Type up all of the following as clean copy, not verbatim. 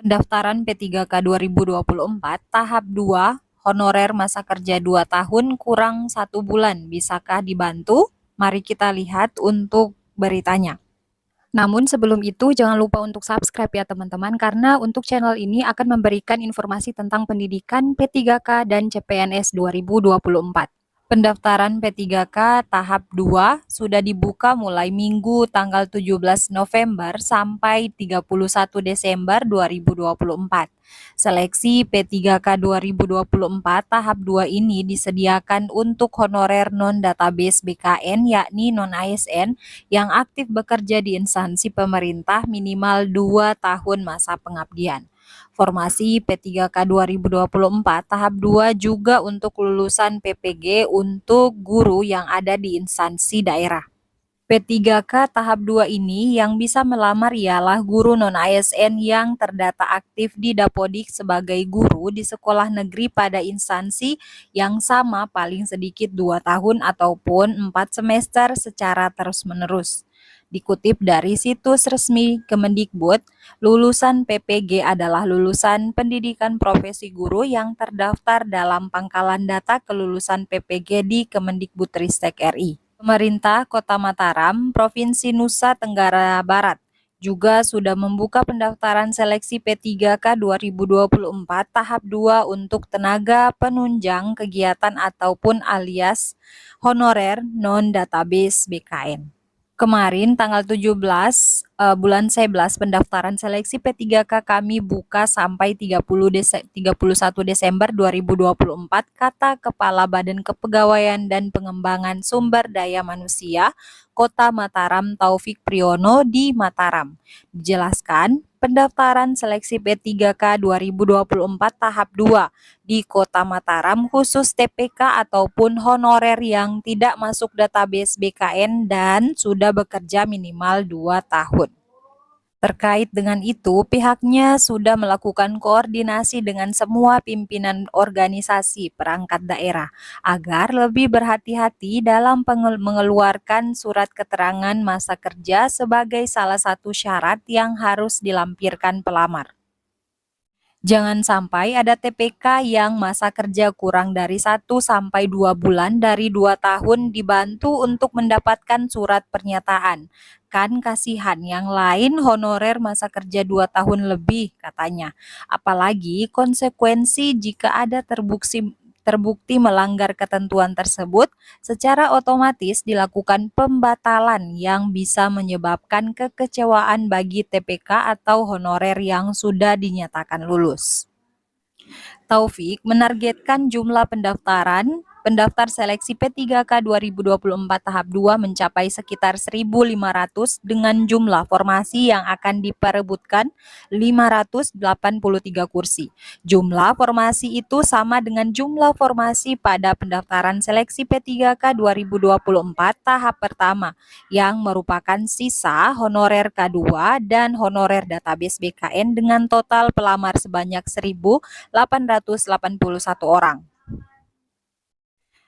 Pendaftaran P3K 2024 tahap 2 honorer masa kerja 2 tahun kurang 1 bulan. Bisakah dibantu? Mari kita lihat untuk beritanya. Namun sebelum itu jangan lupa untuk subscribe ya teman-teman, karena untuk channel ini akan memberikan informasi tentang pendidikan P3K dan CPNS 2024. Pendaftaran P3K tahap 2 sudah dibuka mulai Minggu tanggal 17 November sampai 31 Desember 2024. Seleksi P3K 2024 tahap 2 ini disediakan untuk honorer non-database BKN yakni non-ASN yang aktif bekerja di instansi pemerintah minimal 2 tahun masa pengabdian. Formasi P3K 2024 tahap 2 juga untuk lulusan PPG untuk guru yang ada di instansi daerah. P3K tahap 2 ini yang bisa melamar ialah guru non-ASN yang terdata aktif di Dapodik sebagai guru di sekolah negeri pada instansi yang sama paling sedikit 2 tahun ataupun 4 semester secara terus-menerus. Dikutip dari situs resmi Kemendikbud, lulusan PPG adalah lulusan pendidikan profesi guru yang terdaftar dalam pangkalan data kelulusan PPG di Kemendikbudristek RI. Pemerintah Kota Mataram, Provinsi Nusa Tenggara Barat, juga sudah membuka pendaftaran seleksi P3K 2024 tahap 2 untuk tenaga penunjang kegiatan ataupun alias honorer non-database BKN. Kemarin tanggal 17 bulan 11 pendaftaran seleksi P3K kami buka sampai 31 Desember 2024, kata Kepala Badan Kepegawaian dan Pengembangan Sumber Daya Manusia Kota Mataram Taufik Priyono di Mataram. Dijelaskan, pendaftaran seleksi P3K 2024 tahap 2 di Kota Mataram khusus TPK ataupun honorer yang tidak masuk database BKN dan sudah bekerja minimal 2 tahun. Terkait dengan itu, pihaknya sudah melakukan koordinasi dengan semua pimpinan organisasi perangkat daerah agar lebih berhati-hati dalam mengeluarkan surat keterangan masa kerja sebagai salah satu syarat yang harus dilampirkan pelamar. Jangan sampai ada TPK yang masa kerja kurang dari 1 sampai 2 bulan dari 2 tahun dibantu untuk mendapatkan surat pernyataan. Kan kasihan yang lain honorer masa kerja 2 tahun lebih, katanya. Apalagi konsekuensi jika ada terbukti melanggar ketentuan tersebut, secara otomatis dilakukan pembatalan yang bisa menyebabkan kekecewaan bagi TPK atau honorer yang sudah dinyatakan lulus. Taufik menargetkan jumlah pendaftar seleksi P3K 2024 tahap 2 mencapai sekitar 1.500 dengan jumlah formasi yang akan diperebutkan 583 kursi. Jumlah formasi itu sama dengan jumlah formasi pada pendaftaran seleksi P3K 2024 tahap pertama yang merupakan sisa honorer K2 dan honorer database BKN dengan total pelamar sebanyak 1.881 orang.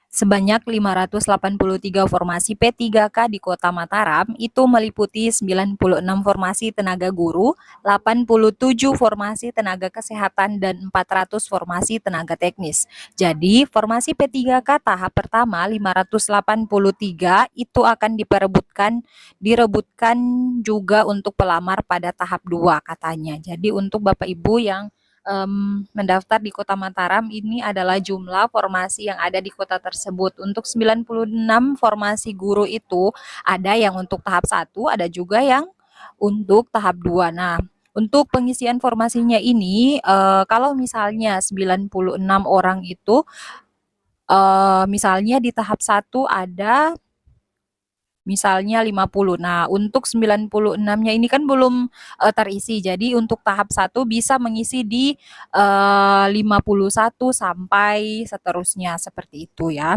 Sebanyak 583 formasi P3K di Kota Mataram itu meliputi 96 formasi tenaga guru, 87 formasi tenaga kesehatan, dan 400 formasi tenaga teknis. Jadi, formasi P3K tahap pertama 583 itu akan direbutkan juga untuk pelamar pada tahap 2 katanya. Jadi, untuk Bapak Ibu yang mendaftar di Kota Mataram, ini adalah jumlah formasi yang ada di kota tersebut. Untuk 96 formasi guru itu ada yang untuk tahap 1, ada juga yang untuk tahap 2. Nah, untuk pengisian formasinya ini kalau misalnya 96 orang itu misalnya di tahap 1 ada misalnya 50. Nah, untuk 96-nya ini kan belum terisi. Jadi untuk tahap 1 bisa mengisi di 51 sampai seterusnya seperti itu ya.